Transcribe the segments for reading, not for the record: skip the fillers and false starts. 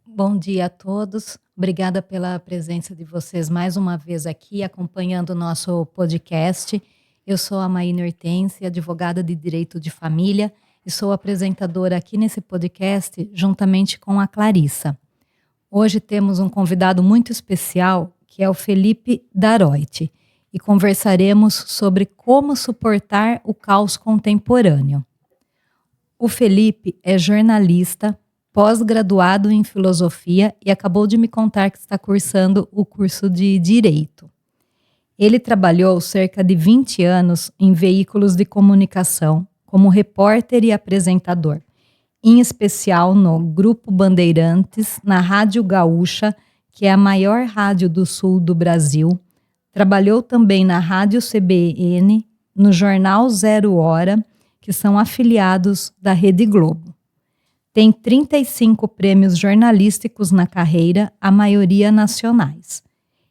Bom dia a todos. Obrigada pela presença de vocês mais uma vez aqui, acompanhando o nosso podcast. Eu sou a Maína Hortência, advogada de direito de família, e sou apresentadora aqui nesse podcast, juntamente com a Clarissa. Hoje temos um convidado muito especial, que é o Felipe Daroit, e conversaremos sobre como suportar o caos contemporâneo. O Felipe é jornalista, pós-graduado em filosofia e acabou de me contar que está cursando o curso de Direito. Ele trabalhou cerca de 20 anos em veículos de comunicação, como repórter e apresentador, em especial no Grupo Bandeirantes, na Rádio Gaúcha, que é a maior rádio do sul do Brasil. Trabalhou também na Rádio CBN, no Jornal Zero Hora, que são afiliados da Rede Globo. Tem 35 prêmios jornalísticos na carreira, a maioria nacionais.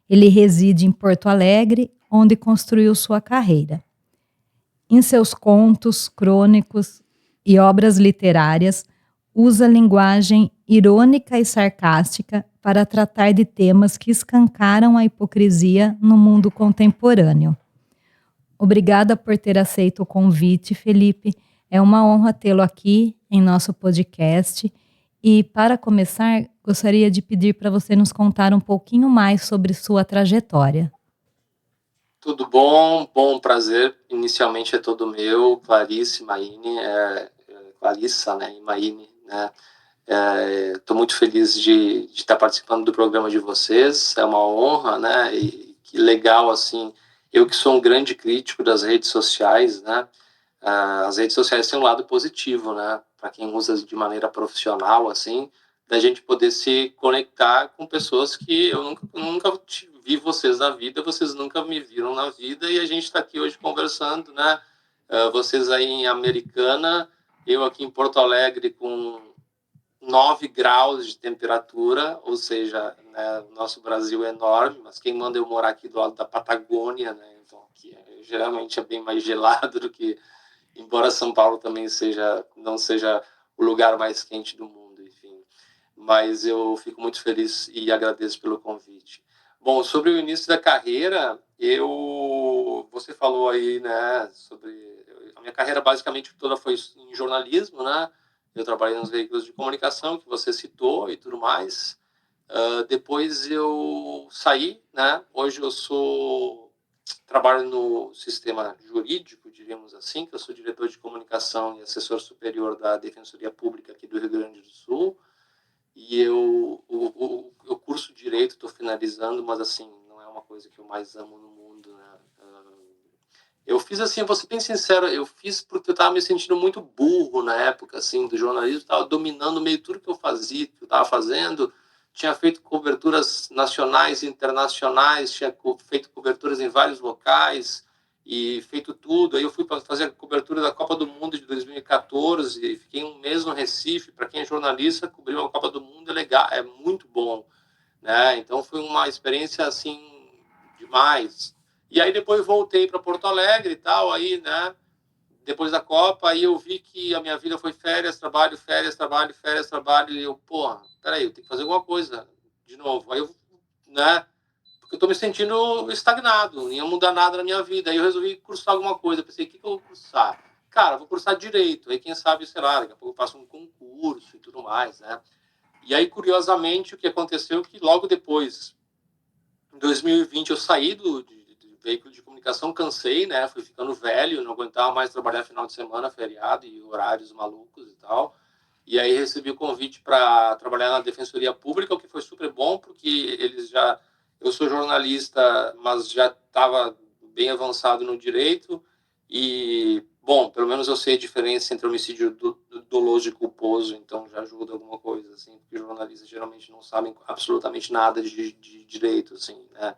Ele reside em Porto Alegre, onde construiu sua carreira. Em seus contos, crônicos e obras literárias, usa linguagem irônica e sarcástica para tratar de temas que escancaram a hipocrisia no mundo contemporâneo. Obrigada por ter aceito o convite, Felipe. É uma honra tê-lo aqui em nosso podcast. E, para começar, gostaria de pedir para você nos contar um pouquinho mais sobre sua trajetória. Tudo bom? Bom, prazer. Inicialmente é todo meu, Clarice, Maíne, Clarissa, né, e Maíne, né. Estou muito feliz de estar participando do programa de vocês. É uma honra, né? E que legal, assim. Eu que sou um grande crítico das redes sociais, né? As redes sociais têm um lado positivo, né? Para quem usa de maneira profissional, assim, da gente poder se conectar com pessoas que eu nunca vi vocês na vida, vocês nunca me viram na vida, e a gente está aqui hoje conversando, né? Vocês aí em Americana, eu aqui em Porto Alegre com 9 graus de temperatura, ou seja, né, o nosso Brasil é enorme, mas quem manda eu morar aqui do lado da Patagônia, né? Então, que geralmente é bem mais gelado do que, embora São Paulo também não seja o lugar mais quente do mundo, enfim. Mas eu fico muito feliz e agradeço pelo convite. Bom, sobre o início da carreira, você falou aí, né, sobre a minha carreira basicamente toda foi em jornalismo, né? Eu trabalhei nos veículos de comunicação que você citou e tudo mais. Depois eu saí, né? Hoje trabalho no sistema jurídico, diríamos assim, que eu sou diretor de comunicação e assessor superior da Defensoria Pública aqui do Rio Grande do Sul. E eu curso direito, estou finalizando, mas assim, não é uma coisa que eu mais amo no mundo, né? Eu fiz assim, vou ser bem sincero, eu fiz porque eu estava me sentindo muito burro na época, assim, do jornalismo, estava dominando meio tudo que eu fazia, que eu estava fazendo, tinha feito coberturas nacionais e internacionais, tinha feito coberturas em vários locais e feito tudo. Aí eu fui para fazer a cobertura da Copa do Mundo de 2014 e fiquei um mês no Recife. Para quem é jornalista, cobrir uma Copa do Mundo é legal, é muito bom, né? Então foi uma experiência assim demais. E aí depois voltei para Porto Alegre e tal, aí, né? Depois da Copa, aí eu vi que a minha vida foi férias, trabalho, férias, trabalho, férias, trabalho, e eu, porra, peraí, eu tenho que fazer alguma coisa de novo. Aí eu, né? Porque eu tô me sentindo estagnado, não ia mudar nada na minha vida. Aí eu resolvi cursar alguma coisa. Eu pensei, o que eu vou cursar? Cara, vou cursar direito. Aí quem sabe, sei lá, daqui a pouco eu faço um concurso e tudo mais, né? E aí, curiosamente, o que aconteceu é que logo depois, em 2020, eu saí do veículo de comunicação, cansei, né? Fui ficando velho, não aguentava mais trabalhar final de semana, feriado e horários malucos e tal. E aí recebi o convite para trabalhar na Defensoria Pública, o que foi super bom, porque eles já... Eu sou jornalista, mas já estava bem avançado no direito. E, bom, pelo menos eu sei a diferença entre homicídio doloso e culposo, então já ajuda alguma coisa, assim, porque jornalistas geralmente não sabem absolutamente nada de direito, assim, né?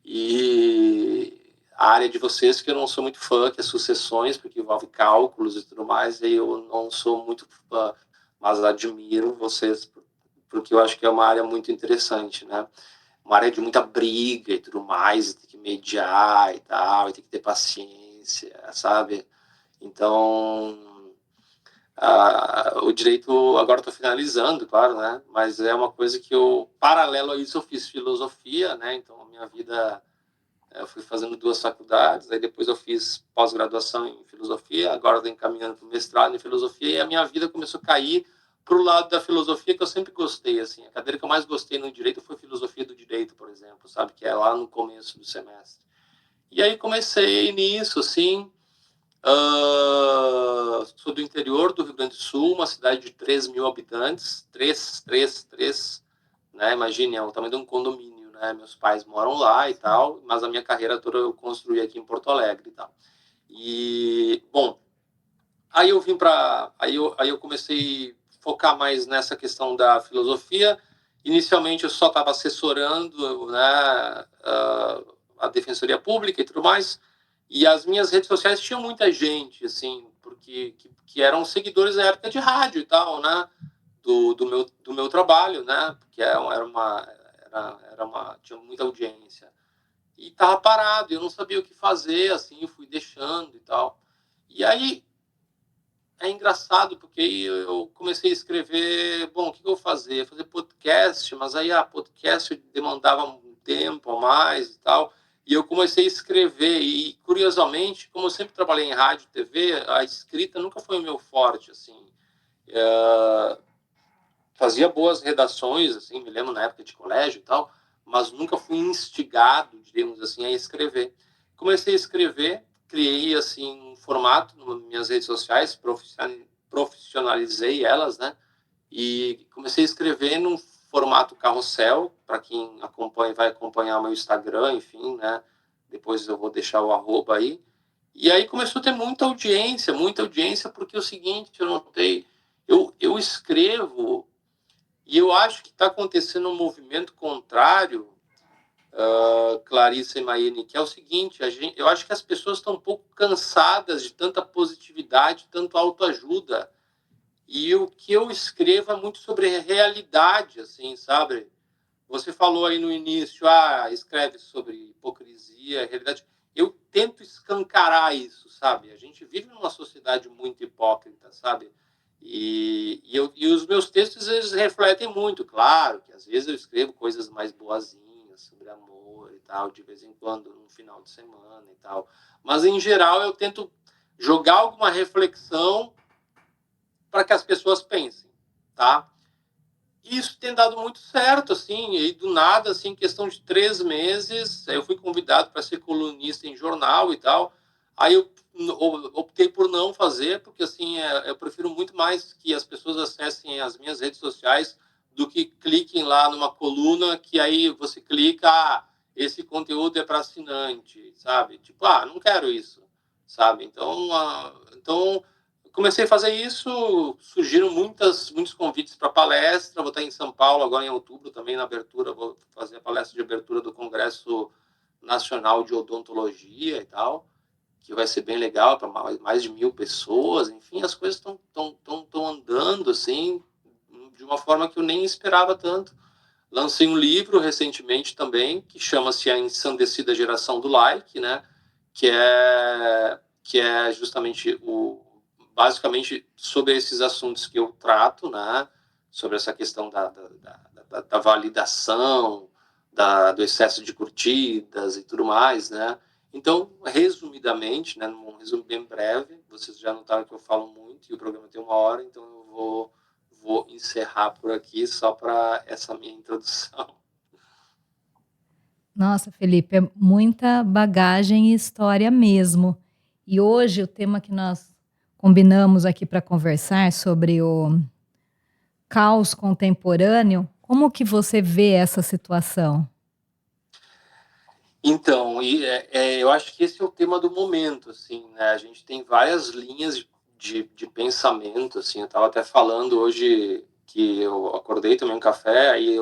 E a área de vocês, que eu não sou muito fã, que é sucessões, porque envolve cálculos e tudo mais, e eu não sou muito fã, mas admiro vocês, porque eu acho que é uma área muito interessante, né? Uma área de muita briga e tudo mais, e tem que mediar e tal, e tem que ter paciência, sabe? Então, O direito, agora estou finalizando, claro, né? Mas é uma coisa que eu, paralelo a isso, eu fiz filosofia, né? Então, a minha vida, eu fui fazendo 2 faculdades, aí depois eu fiz pós-graduação em filosofia, agora estou encaminhando para o mestrado em filosofia, e a minha vida começou a cair para o lado da filosofia que eu sempre gostei, assim. A cadeira que eu mais gostei no direito foi filosofia do direito, por exemplo, sabe? Que é lá no começo do semestre. E aí comecei nisso, assim. Sou do interior do Rio Grande do Sul, uma cidade de 3 mil habitantes. 3, né? Imagine, é o tamanho de um condomínio, né? Meus pais moram lá e tal, mas a minha carreira toda eu construí aqui em Porto Alegre e tal. E, bom, aí eu vim para... Aí eu comecei a focar mais nessa questão da filosofia. Inicialmente eu só estava assessorando, né, a Defensoria Pública e tudo mais, e as minhas redes sociais tinham muita gente, assim, porque que eram seguidores da época de rádio e tal, né, do meu trabalho, né, porque tinha muita audiência. E estava parado, eu não sabia o que fazer, assim, fui deixando e tal. E aí é engraçado, porque aí eu comecei a escrever, bom, o que eu vou fazer? Fazer podcast, mas aí podcast demandava um tempo a mais e tal. E eu comecei a escrever, e curiosamente, como eu sempre trabalhei em rádio e TV, a escrita nunca foi o meu forte, assim. Fazia boas redações, assim, me lembro na época de colégio e tal, mas nunca fui instigado, digamos assim, a escrever. Comecei a escrever, criei, assim, um formato nas minhas redes sociais, profissionalizei elas, né? E comecei a escrever num formato carrossel, para quem acompanha, vai acompanhar meu Instagram, enfim, né? Depois eu vou deixar o arroba aí. E aí começou a ter muita audiência, porque é o seguinte, eu notei, eu escrevo e eu acho que está acontecendo um movimento contrário, Clarissa e Maine, que é o seguinte, eu acho que as pessoas estão um pouco cansadas de tanta positividade, tanto autoajuda. E o que eu escrevo é muito sobre realidade, assim, sabe? Você falou aí no início, escreve sobre hipocrisia, realidade. Eu tento escancarar isso, sabe? A gente vive numa sociedade muito hipócrita, sabe? E os meus textos, eles refletem muito, claro, que às vezes eu escrevo coisas mais boazinhas, sobre amor e tal, de vez em quando, no final de semana e tal. Mas, em geral, eu tento jogar alguma reflexão para que as pessoas pensem, tá? Isso tem dado muito certo, assim, e do nada, assim, em questão de 3 meses, eu fui convidado para ser colunista em jornal e tal, aí eu optei por não fazer, porque, assim, eu prefiro muito mais que as pessoas acessem as minhas redes sociais do que cliquem lá numa coluna que aí você clica, esse conteúdo é para assinante, sabe? Tipo, não quero isso, sabe? Então comecei a fazer isso, surgiram muitos convites para palestra, vou estar em São Paulo agora em outubro também na abertura, vou fazer a palestra de abertura do Congresso Nacional de Odontologia e tal, que vai ser bem legal para mais de 1.000 pessoas, enfim, as coisas estão andando assim, de uma forma que eu nem esperava tanto. Lancei um livro recentemente também, que chama-se A Ensandecida Geração do Like, né? Que é justamente basicamente sobre esses assuntos que eu trato, né? Sobre essa questão da validação, do excesso de curtidas e tudo mais, né? Então, resumidamente, né, num resumo bem breve, vocês já notaram que eu falo muito e o programa tem 1 hora, então eu vou encerrar por aqui só para essa minha introdução. Nossa, Felipe, é muita bagagem e história mesmo. E hoje o tema que nós combinamos aqui para conversar sobre o caos contemporâneo, como que você vê essa situação? Então, eu acho que esse é o tema do momento, assim, né? A gente tem várias linhas de pensamento, assim. Eu estava até falando hoje que eu acordei, tomei um café, aí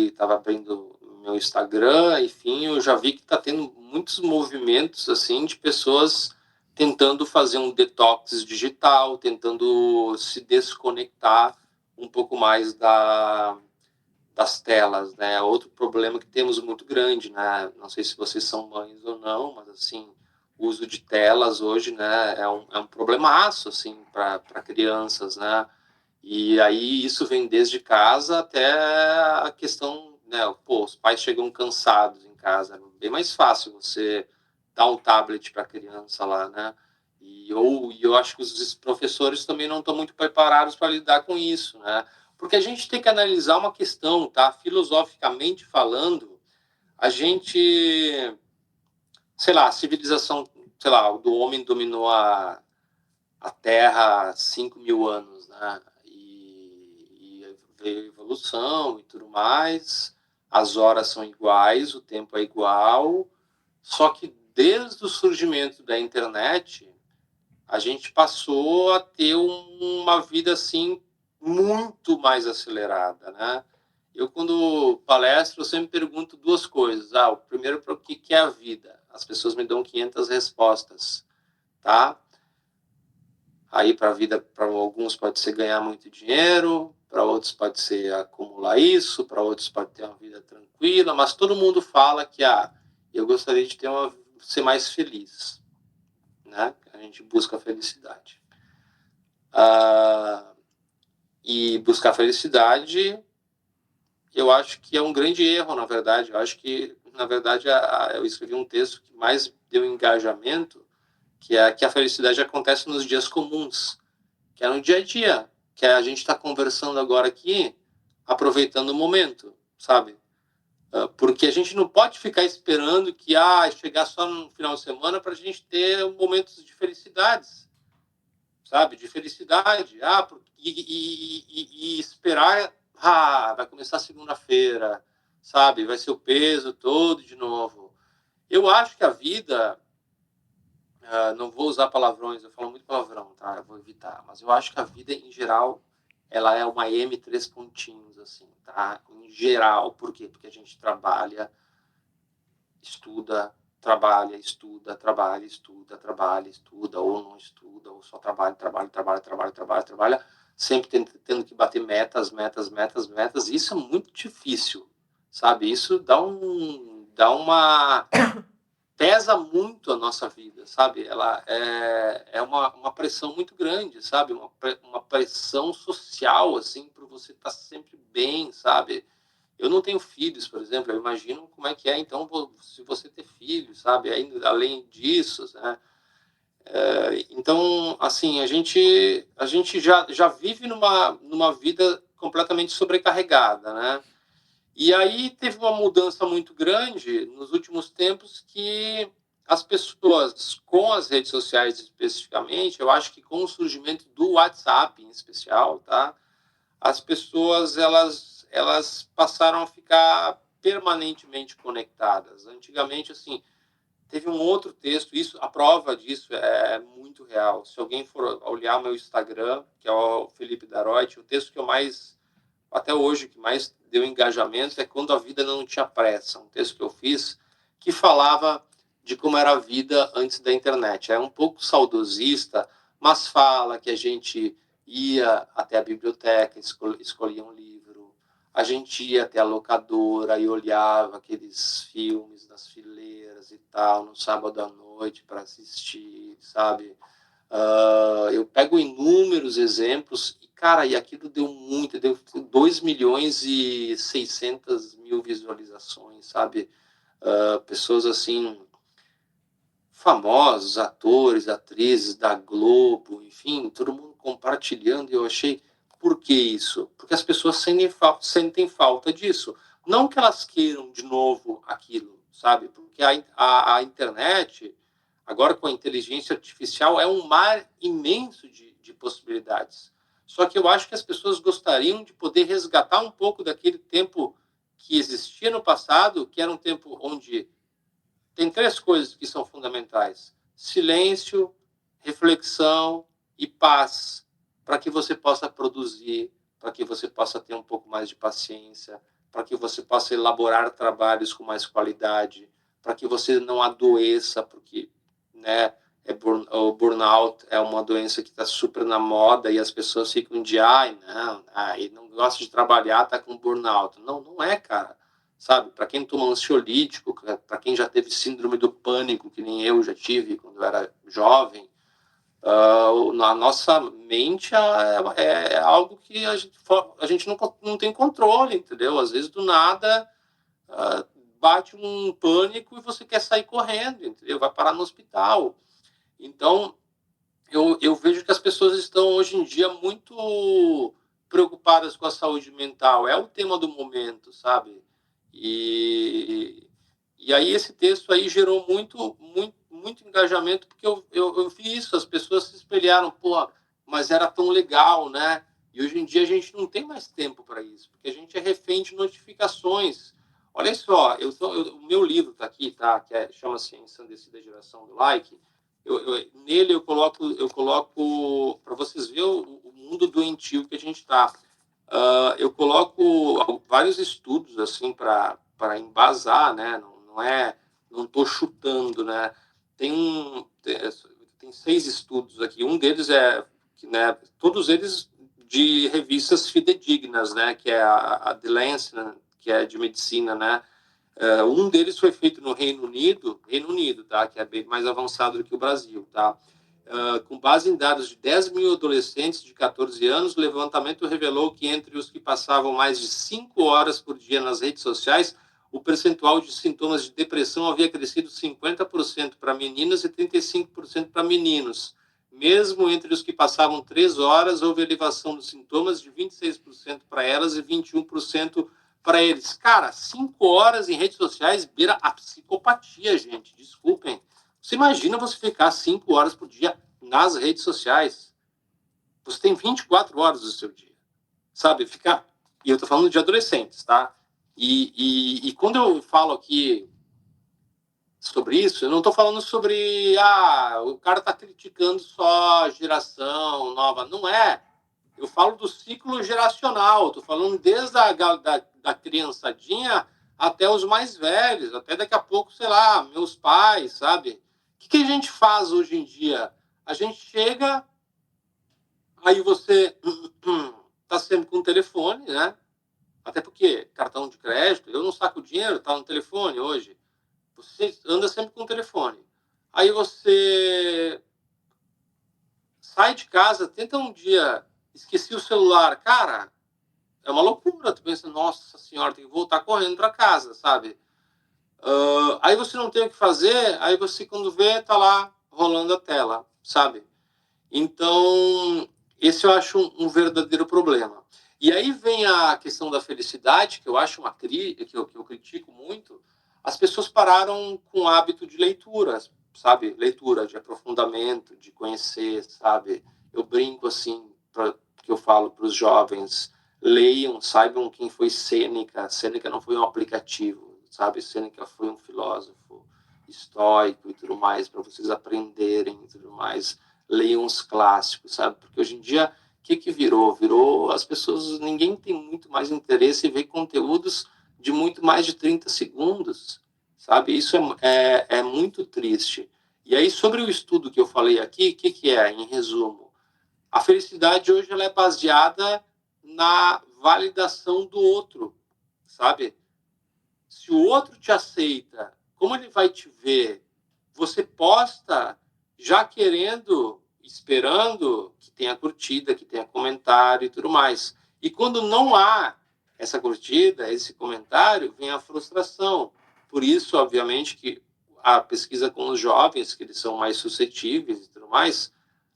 estava abrindo meu Instagram, enfim, eu já vi que está tendo muitos movimentos, assim, de pessoas tentando fazer um detox digital, tentando se desconectar um pouco mais das telas, né? Outro problema que temos muito grande, né? Não sei se vocês são mães ou não, mas assim, o uso de telas hoje, né, é um problemaço, assim, para crianças, né? E aí isso vem desde casa até a questão, né? Pô, os pais chegam cansados em casa, é bem mais fácil você dar um tablet para a criança lá, né? E eu acho que os professores também não estão muito preparados para lidar com isso, né? Porque a gente tem que analisar uma questão, tá? Filosoficamente falando, a gente, sei lá, a civilização, sei lá, do homem dominou a Terra há 5.000 anos, né? E veio a evolução e tudo mais, as horas são iguais, o tempo é igual, só que desde o surgimento da internet, a gente passou a ter uma vida assim muito mais acelerada, né? Eu, quando palestro, eu sempre pergunto duas coisas. O primeiro, para o que é a vida? As pessoas me dão 500 respostas, tá? Aí, para a vida, para alguns pode ser ganhar muito dinheiro, para outros pode ser acumular isso, para outros pode ter uma vida tranquila, mas todo mundo fala que eu gostaria de ser mais feliz, né? A gente busca a felicidade. E buscar felicidade, eu acho que é um grande erro, na verdade. Eu acho que, na verdade, eu escrevi um texto que mais deu engajamento, que é que a felicidade acontece nos dias comuns, que é no dia a dia, que a gente está conversando agora aqui, aproveitando o momento, sabe? Porque a gente não pode ficar esperando que chegar só no final de semana para a gente ter momentos de felicidades, sabe? De felicidade. E esperar, vai começar segunda-feira, sabe? Vai ser o peso todo de novo. Eu acho que a vida, não vou usar palavrões, eu falo muito palavrão, tá? Eu vou evitar. Mas eu acho que a vida, em geral, ela é uma M3 pontinhos, assim, tá? Em geral. Por quê? Porque a gente trabalha, estuda, trabalha, estuda, trabalha, estuda, trabalha, estuda, ou não estuda, ou só trabalha, sempre tendo que bater metas. Isso é muito difícil, sabe? Isso dá uma pesa muito a nossa vida, sabe? Ela é uma pressão muito grande, sabe? Uma pressão social, assim, para você estar sempre bem, sabe? Eu não tenho filhos, por exemplo, eu imagino como é que é, então, se você ter filhos, sabe? Ainda, além disso, né? Então, assim, a gente já vive numa vida completamente sobrecarregada, né? E aí teve uma mudança muito grande nos últimos tempos que as pessoas, com as redes sociais especificamente, eu acho que com o surgimento do WhatsApp em especial, tá? As pessoas elas passaram a ficar permanentemente conectadas. Antigamente, assim, teve um outro texto, a prova disso é muito real. Se alguém for olhar o meu Instagram, que é o Felipe Daroit, o texto que eu mais, até hoje, que mais deu engajamento é Quando a Vida Não Tinha Pressa, um texto que eu fiz que falava de como era a vida antes da internet. É um pouco saudosista, mas fala que a gente ia até a biblioteca, escolhia um livro, a gente ia até a locadora e olhava aqueles filmes nas fileiras e tal, no sábado à noite para assistir, sabe? Eu pego inúmeros exemplos e, cara, e aquilo deu 2 milhões e 600 mil visualizações, sabe? Pessoas assim, famosos, atores, atrizes da Globo, enfim, todo mundo compartilhando, e eu achei, por que isso? Porque as pessoas sentem falta disso. Não que elas queiram de novo aquilo, sabe? Porque a internet, agora com a inteligência artificial, é um mar imenso de possibilidades. Só que eu acho que as pessoas gostariam de poder resgatar um pouco daquele tempo que existia no passado, que era um tempo onde tem três coisas que são fundamentais: silêncio, reflexão e paz, para que você possa produzir, para que você possa ter um pouco mais de paciência, para que você possa elaborar trabalhos com mais qualidade, para que você não adoeça, porque, né, o burnout é uma doença que está super na moda e as pessoas ficam de, não gosta de trabalhar, está com burnout. Não, não é, cara. sabe? Para quem toma ansiolítico, para quem já teve síndrome do pânico, que nem eu já tive quando eu era jovem, na nossa mente é algo que a gente não tem controle, entendeu? Às vezes, do nada, uh, bate um pânico e você quer sair correndo, entendeu? Vai parar no hospital. Então, eu vejo que as pessoas estão, hoje em dia, muito preocupadas com a saúde mental. É o tema do momento, sabe? E aí esse texto aí gerou muito engajamento, porque eu vi isso, as pessoas se espelharam, pô, mas era tão legal, né? E hoje em dia a gente não tem mais tempo para isso, porque a gente é refém de notificações. Olha só, o meu livro está aqui, tá? Chama-se Ensandecida Geração do Like. Nele eu coloco para vocês verem o mundo doentio que a gente está. Eu coloco vários estudos assim para embasar, né? Não estou chutando, né? Tem 6 estudos aqui. Um deles né? Todos eles de revistas fidedignas, né? Que é a The Lancet, que é de medicina, né? Um deles foi feito no Reino Unido, tá? Que é bem mais avançado do que o Brasil, tá? Com base em dados de 10 mil adolescentes de 14 anos, o levantamento revelou que entre os que passavam mais de 5 horas por dia nas redes sociais, o percentual de sintomas de depressão havia crescido 50% para meninas e 35% para meninos. Mesmo entre os que passavam 3 horas, houve elevação dos sintomas de 26% para elas e 21% para eles. Cara, 5 horas em redes sociais beira a psicopatia, gente. Desculpem. Você imagina você ficar 5 horas por dia nas redes sociais. Você tem 24 horas do seu dia. Sabe? E eu estou falando de adolescentes, tá? E quando eu falo aqui sobre isso, eu não estou falando sobre o cara está criticando só a geração nova. Não é. Eu falo do ciclo geracional. Estou falando desde da criançadinha até os mais velhos, até daqui a pouco, sei lá, meus pais, sabe? O que a gente faz hoje em dia? A gente chega, aí você está sempre com o telefone, né? Até porque cartão de crédito, eu não saco dinheiro, tá no telefone hoje. Você anda sempre com o telefone. Aí você sai de casa, tenta um dia, esqueci o celular. Cara, é uma loucura. Tu pensa, nossa senhora, tem que voltar correndo para casa, sabe? Aí você não tem o que fazer, aí você, quando vê, tá lá rolando a tela, sabe? Então, esse eu acho um verdadeiro problema. E aí vem a questão da felicidade, que eu acho que eu critico muito. As pessoas pararam com o hábito de leitura, sabe? Leitura de aprofundamento, de conhecer, sabe? Eu brinco assim, que eu falo para os jovens, leiam, saibam quem foi Sêneca. Sêneca não foi um aplicativo, sabe? Sêneca foi um filósofo estoico e tudo mais, para vocês aprenderem e tudo mais. Leiam os clássicos, sabe? Porque hoje em dia, o que virou? Virou as pessoas, ninguém tem muito mais interesse em ver conteúdos de muito mais de 30 segundos, sabe? Isso é muito triste. E aí, sobre o estudo que eu falei aqui, o que é, em resumo? A felicidade hoje ela é baseada na validação do outro, sabe? Se o outro te aceita, como ele vai te ver? Você posta já querendo, esperando que tenha curtida, que tenha comentário e tudo mais. E quando não há essa curtida, esse comentário, vem a frustração. Por isso, obviamente, que a pesquisa com os jovens, que eles são mais suscetíveis e tudo mais,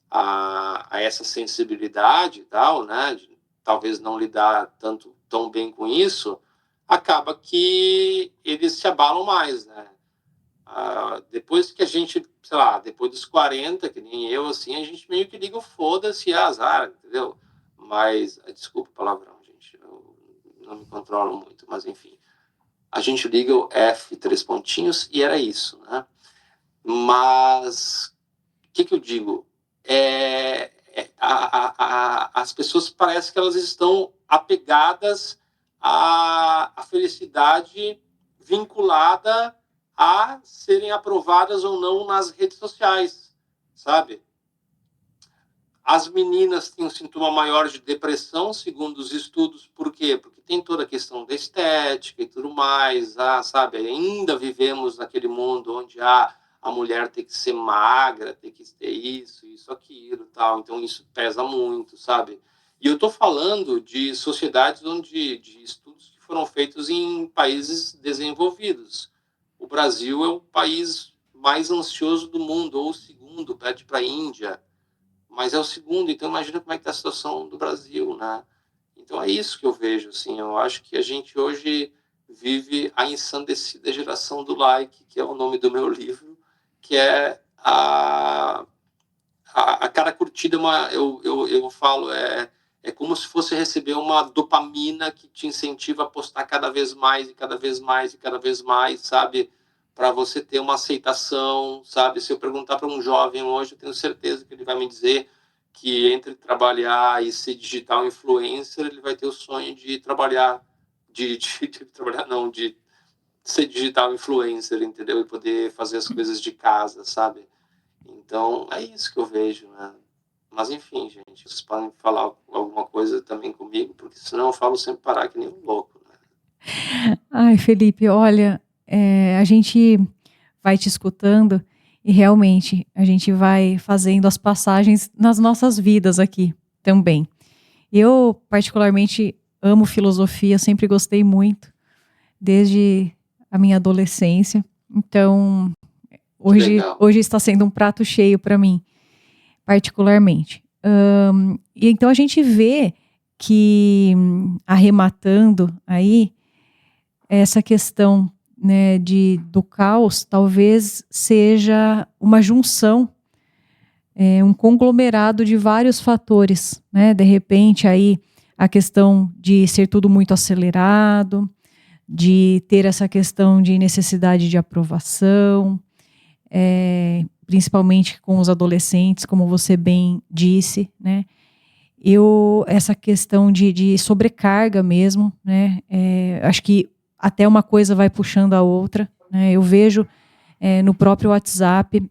a essa sensibilidade e tal, né, de talvez não lidar tão bem com isso, acaba que eles se abalam mais, né? Depois que a gente, sei lá, depois dos 40, que nem eu, assim, a gente meio que liga o foda-se, azar, entendeu? Mas, desculpa o palavrão, gente, eu não me controlo muito, mas enfim. A gente liga o F, 3 pontinhos, e era isso, né? Mas, o que eu digo? As pessoas parecem que elas estão apegadas à felicidade vinculada a serem aprovadas ou não nas redes sociais, sabe? As meninas têm um sintoma maior de depressão, segundo os estudos. Por quê? Porque tem toda a questão da estética e tudo mais, sabe? Ainda vivemos naquele mundo onde a mulher tem que ser magra, tem que ter isso, aquilo, tal. Então isso pesa muito, sabe? E eu estou falando de sociedades de estudos que foram feitos em países desenvolvidos. O Brasil é o país mais ansioso do mundo, ou o segundo, pede para a Índia, mas é o segundo, então imagina como é que está a situação do Brasil, né? Então é isso que eu vejo, assim, eu acho que a gente hoje vive a ensandecida geração do like, que é o nome do meu livro, que é a cada curtida, eu falo, é como se fosse receber uma dopamina que te incentiva a postar cada vez mais, e cada vez mais, e cada vez mais, sabe? Para você ter uma aceitação, sabe? Se eu perguntar para um jovem hoje, eu tenho certeza que ele vai me dizer que entre trabalhar e ser digital influencer, ele vai ter o sonho de trabalhar, de trabalhar, não, de ser digital influencer, entendeu? E poder fazer as coisas de casa, sabe? Então, é isso que eu vejo, né? Mas, enfim, gente, vocês podem falar alguma coisa também comigo, porque senão eu falo sem parar que nem um louco, né? Ai, Felipe, olha, a gente vai te escutando e realmente a gente vai fazendo as passagens nas nossas vidas aqui também. Eu, particularmente, amo filosofia, sempre gostei muito, desde a minha adolescência. Então, hoje está sendo um prato cheio para mim, particularmente. E então a gente vê que, arrematando aí, essa questão, né, do caos talvez seja uma junção, um conglomerado de vários fatores, né? De repente aí a questão de ser tudo muito acelerado, de ter essa questão de necessidade de aprovação, principalmente com os adolescentes, como você bem disse, né? Essa questão de sobrecarga mesmo, né? Acho que até uma coisa vai puxando a outra, né? Eu vejo no próprio WhatsApp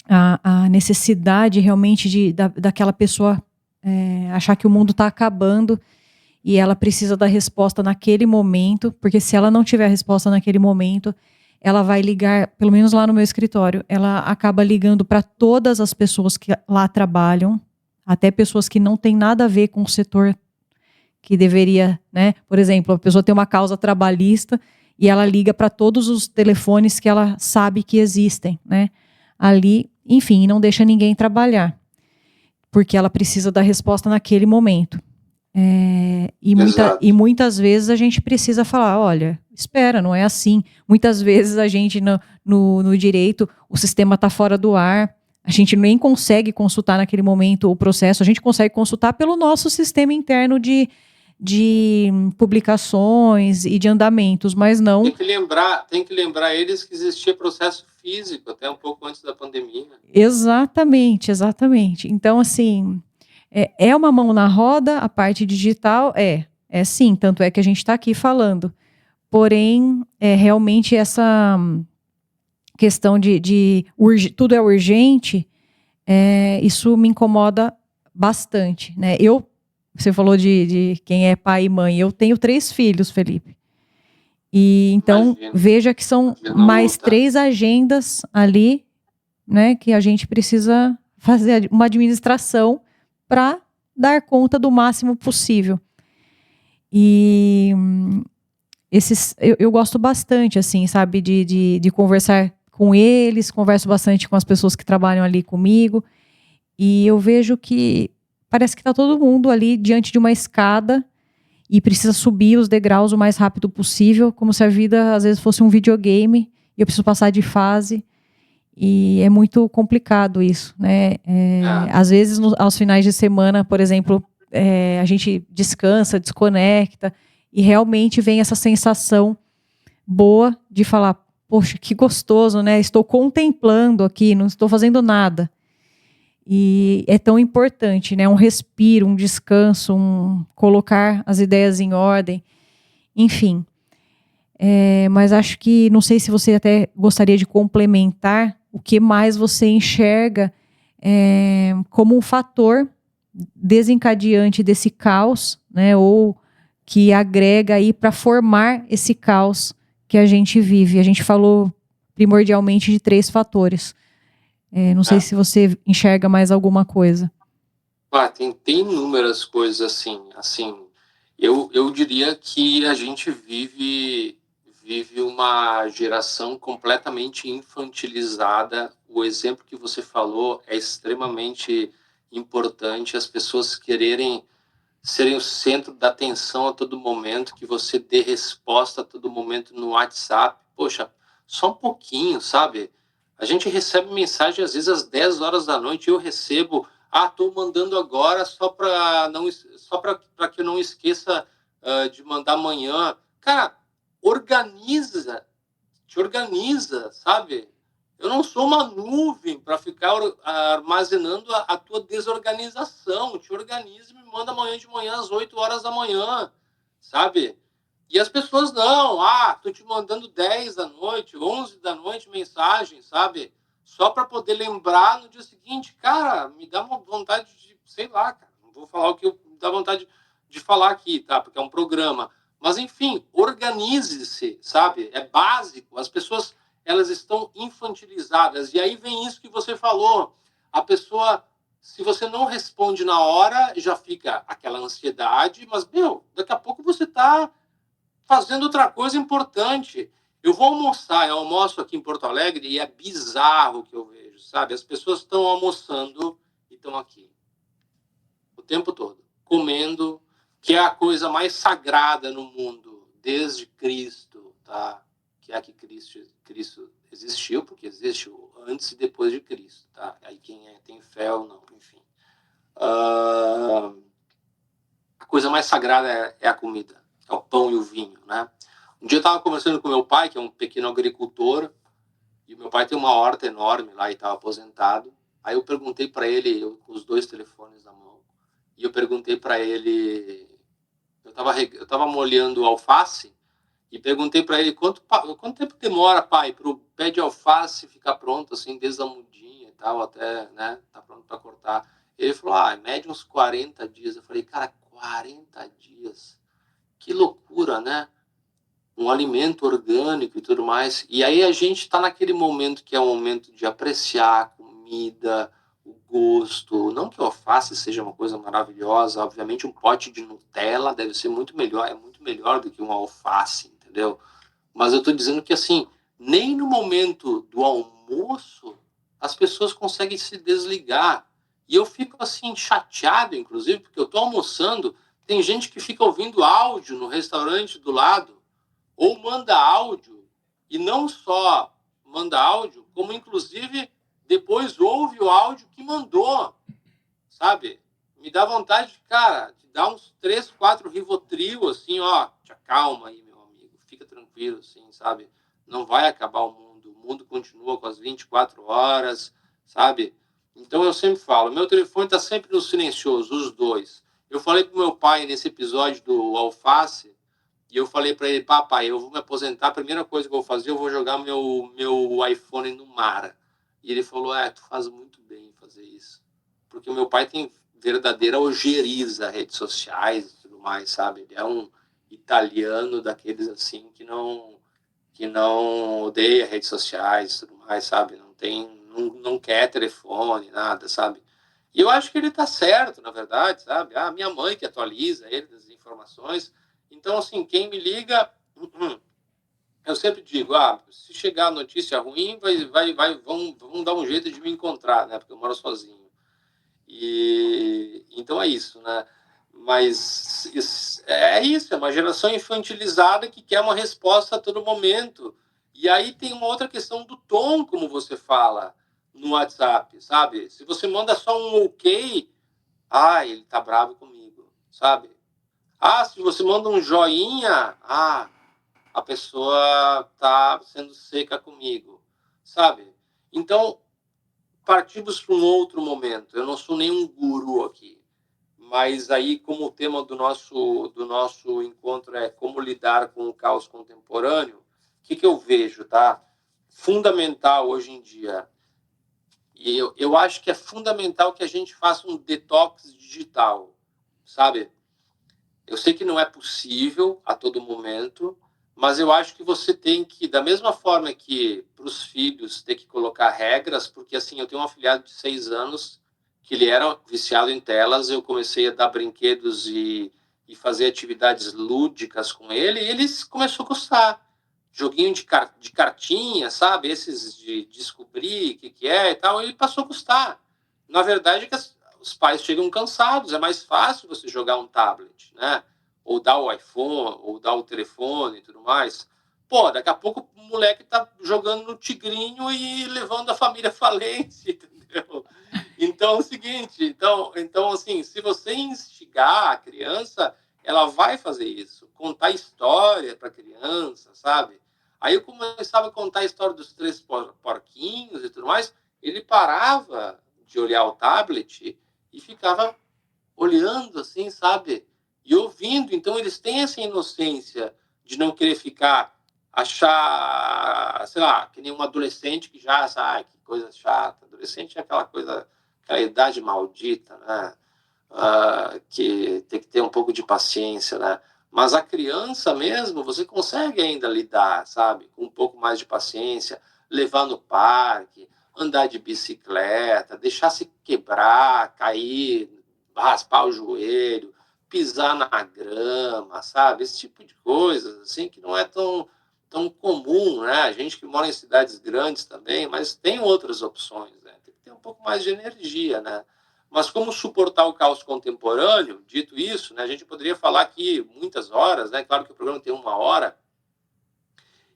a necessidade realmente daquela pessoa achar que o mundo está acabando e ela precisa da resposta naquele momento, porque se ela não tiver a resposta naquele momento, ela vai ligar, pelo menos lá no meu escritório, ela acaba ligando para todas as pessoas que lá trabalham, até pessoas que não têm nada a ver com o setor que deveria, né? Por exemplo, a pessoa tem uma causa trabalhista e ela liga para todos os telefones que ela sabe que existem, né? Ali, enfim, não deixa ninguém trabalhar, porque ela precisa da resposta naquele momento. E muitas vezes a gente precisa falar, olha, espera, não é assim. Muitas vezes a gente no direito, o sistema está fora do ar, a gente nem consegue consultar naquele momento o processo, a gente consegue consultar pelo nosso sistema interno de publicações e de andamentos, mas não... Tem que lembrar eles que existia processo físico até um pouco antes da pandemia. Exatamente. Então, assim, é uma mão na roda, a parte digital é sim, tanto é que a gente está aqui falando. Porém, realmente essa questão de tudo é urgente, isso me incomoda bastante, né? Você falou de quem é pai e mãe. Eu tenho 3 filhos, Felipe. E então, veja que são mais 3 agendas ali, né, que a gente precisa fazer uma administração para dar conta do máximo possível. E eu gosto bastante, assim, sabe, de conversar com eles, converso bastante com as pessoas que trabalham ali comigo, e eu vejo que parece que está todo mundo ali diante de uma escada e precisa subir os degraus o mais rápido possível, como se a vida às vezes fosse um videogame e eu preciso passar de fase. E é muito complicado isso, né? Às vezes, aos finais de semana, por exemplo, a gente descansa, desconecta, e realmente vem essa sensação boa de falar, poxa, que gostoso, né? Estou contemplando aqui, não estou fazendo nada. E é tão importante, né? Um respiro, um descanso, colocar as ideias em ordem, enfim. Mas acho que, não sei se você até gostaria de complementar o que mais você enxerga como um fator desencadeante desse caos, né? Ou que agrega aí para formar esse caos que a gente vive. A gente falou primordialmente de 3 fatores. Não sei se você enxerga mais alguma coisa. Tem inúmeras coisas assim, eu diria que a gente vive uma geração completamente infantilizada. O exemplo que você falou é extremamente importante, as pessoas quererem serem o centro da atenção a todo momento, que você dê resposta a todo momento no WhatsApp. Poxa, só um pouquinho, sabe? A gente recebe mensagem às vezes às 10 horas da noite, eu recebo, estou mandando agora só para que eu não esqueça de mandar amanhã. Cara, te organiza, sabe? Eu não sou uma nuvem para ficar armazenando a tua desorganização. Te organiza e me manda amanhã de manhã às 8 horas da manhã, sabe? E as pessoas não. Tô te mandando 10 da noite, 11 da noite mensagem, sabe? Só para poder lembrar no dia seguinte. Cara, me dá uma vontade de, sei lá, cara. Não vou falar o que me dá vontade de falar aqui, tá? Porque é um programa. Mas, enfim, organize-se, sabe? É básico. As pessoas, elas estão infantilizadas. E aí vem isso que você falou. A pessoa, se você não responde na hora, já fica aquela ansiedade, mas, daqui a pouco você está fazendo outra coisa importante. Eu vou almoçar, eu almoço aqui em Porto Alegre e é bizarro o que eu vejo, sabe? As pessoas estão almoçando e estão aqui o tempo todo, comendo, que é a coisa mais sagrada no mundo, desde Cristo, tá? Que é que Cristo existiu, porque existe antes e depois de Cristo, tá? Aí quem tem fé ou não, enfim. A coisa mais sagrada é a comida, é o pão e o vinho, né? Um dia eu estava conversando com meu pai, que é um pequeno agricultor, e meu pai tem uma horta enorme lá e estava aposentado. Aí eu perguntei para ele, com os 2 telefones na mão, e eu perguntei para ele, eu tava molhando alface e perguntei para ele quanto tempo demora, pai, para o pé de alface ficar pronto, assim, desde a mudinha e tal, até, né, tá pronto para cortar. Ele falou, média uns 40 dias. Eu falei, cara, 40 dias? Que loucura, né? Um alimento orgânico e tudo mais. E aí a gente está naquele momento que é o momento de apreciar a comida, o gosto. Não que o alface seja uma coisa maravilhosa, obviamente um pote de Nutella deve ser muito melhor, é muito melhor do que um alface, entendeu? Mas eu estou dizendo que, assim, nem no momento do almoço as pessoas conseguem se desligar. E eu fico, assim, chateado, inclusive, porque eu estou almoçando, tem gente que fica ouvindo áudio no restaurante do lado, ou manda áudio, e não só manda áudio, como inclusive depois ouve o áudio que mandou, sabe? Me dá vontade de, cara, de dar uns 3, 4 Rivotril, assim, te acalma aí, meu amigo, fica tranquilo, assim, sabe? Não vai acabar o mundo continua com as 24 horas, sabe? Então eu sempre falo, meu telefone está sempre no silencioso, os 2. Eu falei pro meu pai nesse episódio do alface, e eu falei para ele, papai, eu vou me aposentar, a primeira coisa que eu vou fazer, eu vou jogar meu iPhone no mar. E ele falou, tu faz muito bem fazer isso. Porque o meu pai tem verdadeira ojeriza, redes sociais e tudo mais, sabe? Ele é um italiano daqueles assim que não odeia redes sociais e tudo mais, sabe? Não quer telefone, nada, sabe? E eu acho que ele tá certo, na verdade, sabe? Minha mãe que atualiza ele das informações. Então, assim, quem me liga, eu sempre digo, se chegar a notícia ruim, vão dar um jeito de me encontrar, né? Porque eu moro sozinho. E então é isso, né? Mas é isso, é uma geração infantilizada que quer uma resposta a todo momento. E aí tem uma outra questão do tom, como você fala no WhatsApp, sabe? Se você manda só um ok, ele tá bravo comigo, sabe? Se você manda um joinha, a pessoa tá sendo seca comigo, sabe? Então, partimos para um outro momento. Eu não sou nenhum guru aqui, mas aí, como o tema do nosso encontro é como lidar com o caos contemporâneo, o que eu vejo, tá? Fundamental hoje em dia, e eu acho que é fundamental que a gente faça um detox digital, sabe? Eu sei que não é possível a todo momento, mas eu acho que você tem que, da mesma forma que para os filhos ter que colocar regras, porque assim, eu tenho um afilhado de 6 anos que ele era viciado em telas, eu comecei a dar brinquedos e fazer atividades lúdicas com ele, e ele começou a gostar. Joguinho de cartinha, sabe? Esses de descobrir o que é e tal, ele passou a gostar. Na verdade, é que os pais chegam cansados, é mais fácil você jogar um tablet, né? Ou dar o iPhone, ou dar o telefone e tudo mais. Pô, daqui a pouco o moleque tá jogando no tigrinho e levando a família à falência, entendeu? Então é o seguinte, então assim, se você instigar a criança, ela vai fazer isso, contar história para criança, sabe? Aí eu começava a contar a história dos 3 porquinhos e tudo mais, ele parava de olhar o tablet e ficava olhando assim, sabe? E ouvindo. Então eles têm essa inocência de não querer ficar, achar, sei lá, que nem um adolescente que já, sabe, que coisa chata. Adolescente é aquela coisa, aquela idade maldita, né? Que tem que ter um pouco de paciência, né? Mas a criança mesmo, você consegue ainda lidar, sabe? Com um pouco mais de paciência, levar no parque, andar de bicicleta, deixar se quebrar, cair, raspar o joelho, pisar na grama, sabe? Esse tipo de coisas, assim, que não é tão comum, né? A gente que mora em cidades grandes também, mas tem outras opções, né? Tem que ter um pouco mais de energia, né? Mas como suportar o caos contemporâneo? Dito isso, né, a gente poderia falar aqui muitas horas, né? Claro que o programa tem 1 hora.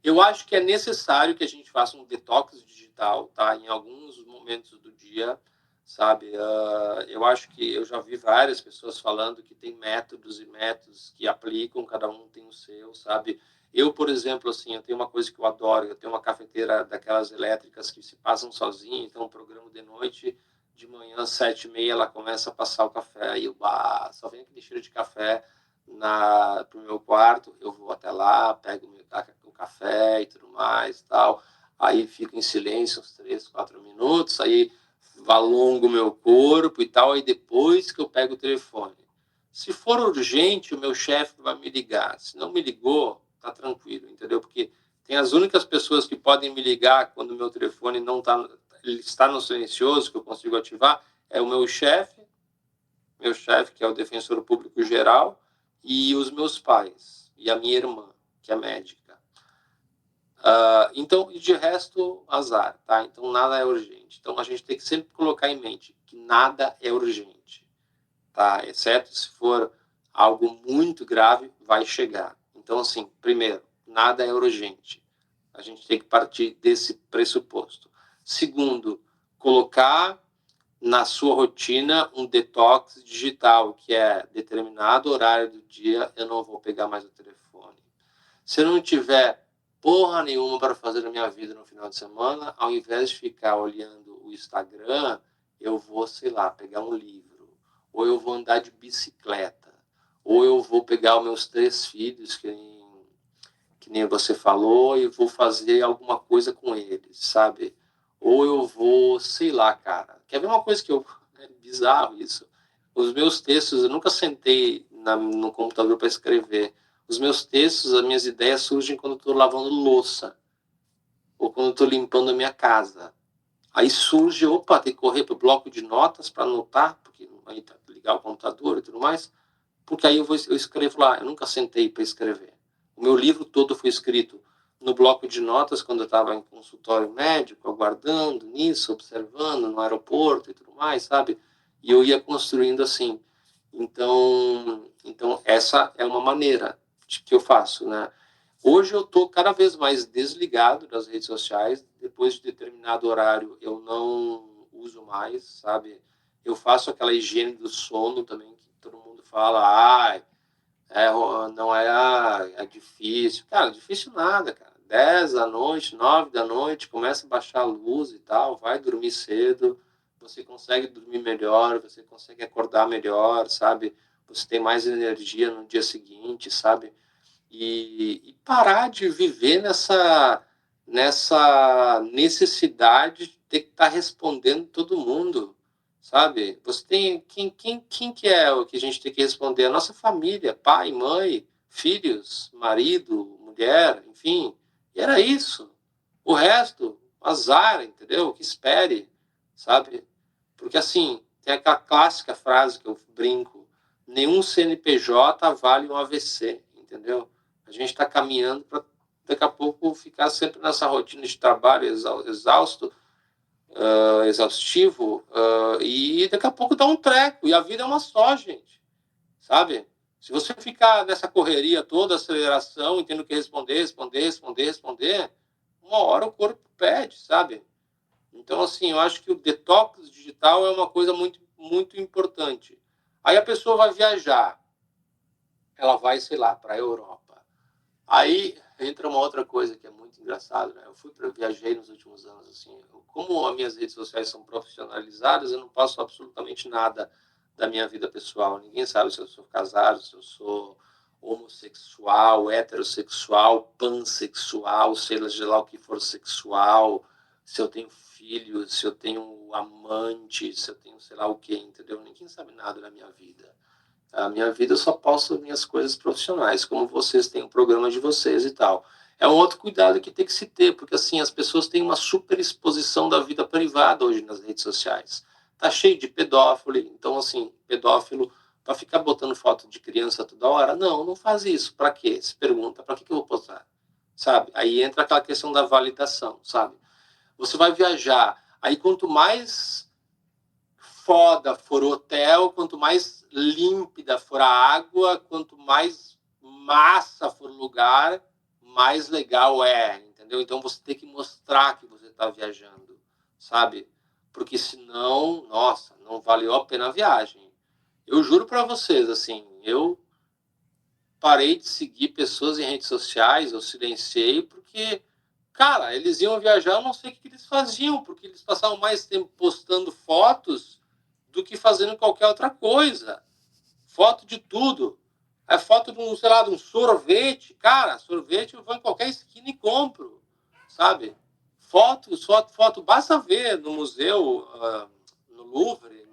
Eu acho que é necessário que a gente faça um detox digital, tá? Em alguns momentos do dia, sabe? Eu acho que eu já vi várias pessoas falando que tem métodos e métodos que aplicam, cada um tem o seu, sabe? Eu, por exemplo, assim, eu tenho uma coisa que eu adoro, eu tenho uma cafeteira daquelas elétricas que se passam sozinho, então o programa de noite, de manhã, às 7h30, ela começa a passar o café, aí eu, só vem aquele cheiro de café pro meu quarto, eu vou até lá, pego o café e tudo mais, tal, aí fico em silêncio uns 3, 4 minutos, aí alongo o meu corpo e tal, aí depois que eu pego o telefone. Se for urgente, o meu chefe vai me ligar. Se não me ligou, tá tranquilo, entendeu? Porque tem as únicas pessoas que podem me ligar quando o meu telefone não tá, ele está no silencioso, que eu consigo ativar, é o meu chefe, que é o defensor público geral, e os meus pais, e a minha irmã, que é médica. Então, e de resto, azar, tá? Então, nada é urgente. Então, a gente tem que sempre colocar em mente que nada é urgente, tá? Exceto se for algo muito grave, vai chegar. Então, assim, primeiro, nada é urgente. A gente tem que partir desse pressuposto. Segundo, colocar na sua rotina um detox digital, que é determinado horário do dia, eu não vou pegar mais o telefone. Se eu não tiver porra nenhuma para fazer na minha vida no final de semana, ao invés de ficar olhando o Instagram, eu vou, sei lá, pegar um livro, ou eu vou andar de bicicleta, ou eu vou pegar os meus 3 filhos, que nem você falou, e vou fazer alguma coisa com eles, sabe? Ou eu vou, sei lá, cara. Quer ver uma coisa que eu... É bizarro isso. Os meus textos, eu nunca sentei no computador para escrever. Os meus textos, as minhas ideias surgem quando eu estou lavando louça, ou quando eu estou limpando a minha casa. Aí surge, opa, tem que correr para o bloco de notas para anotar, porque aí tá ligar o computador e tudo mais, porque aí eu escrevo lá. Eu nunca sentei para escrever. O meu livro todo foi escrito no bloco de notas quando eu estava em consultório médico, aguardando nisso, observando no aeroporto e tudo mais, sabe? E eu ia construindo assim. Então essa é uma maneira que eu faço, né? Hoje eu estou cada vez mais desligado das redes sociais. Depois de determinado horário, eu não uso mais, sabe? Eu faço aquela higiene do sono também, que todo mundo fala, não é difícil. Cara, difícil nada, cara. 10 da noite, 9 da noite, começa a baixar a luz e tal, vai dormir cedo, você consegue dormir melhor, você consegue acordar melhor, sabe? Você tem mais energia no dia seguinte, sabe? E parar de viver nessa necessidade de ter que estar respondendo todo mundo, sabe? Você tem... Quem que é o que a gente tem que responder? A nossa família, pai, mãe, filhos, marido, mulher, enfim. E era isso. O resto, azar, entendeu? Que espere, sabe? Porque, assim, tem aquela clássica frase que eu brinco, nenhum CNPJ vale um AVC, entendeu? A gente está caminhando para, daqui a pouco, ficar sempre nessa rotina de trabalho exaustivo, e daqui a pouco dá um treco, e a vida é uma só, gente, sabe? Se você ficar nessa correria toda, aceleração, e tendo que responder, uma hora o corpo pede, sabe? Então, assim, eu acho que o detox digital é uma coisa muito, muito importante. Aí a pessoa vai viajar, ela vai, sei lá, para a Europa. Aí entra uma outra coisa que é muito engraçada, né? Viajei nos últimos anos, assim, como as minhas redes sociais são profissionalizadas, eu não passo absolutamente nada da minha vida pessoal. Ninguém sabe se eu sou casado, se eu sou homossexual, heterossexual, pansexual, sei lá o que for sexual, se eu tenho filhos, se eu tenho amante, se eu tenho sei lá o que, entendeu? Ninguém sabe nada da minha vida. A minha vida eu só posto minhas coisas profissionais, como vocês têm o programa de vocês e tal. É um outro cuidado que tem que se ter, porque assim, as pessoas têm uma super exposição da vida privada hoje nas redes sociais. Tá cheio de pedófilo, então assim, pedófilo para ficar botando foto de criança toda hora, não, não faz isso. Para quê? Se pergunta, para que eu vou postar? Sabe? Aí entra aquela questão da validação, sabe? Você vai viajar, aí quanto mais foda for o hotel, quanto mais límpida for a água, quanto mais massa for o lugar, mais legal é, entendeu? Então você tem que mostrar que você está viajando, sabe? Porque senão, nossa, não valeu a pena a viagem. Eu juro para vocês, assim, eu parei de seguir pessoas em redes sociais, eu silenciei, porque, cara, eles iam viajar, eu não sei o que eles faziam, porque eles passavam mais tempo postando fotos do que fazendo qualquer outra coisa. Foto de tudo. É foto de um, sei lá, de um sorvete. Cara, sorvete eu vou em qualquer esquina e compro, sabe? Foto. Basta ver no museu, no Louvre,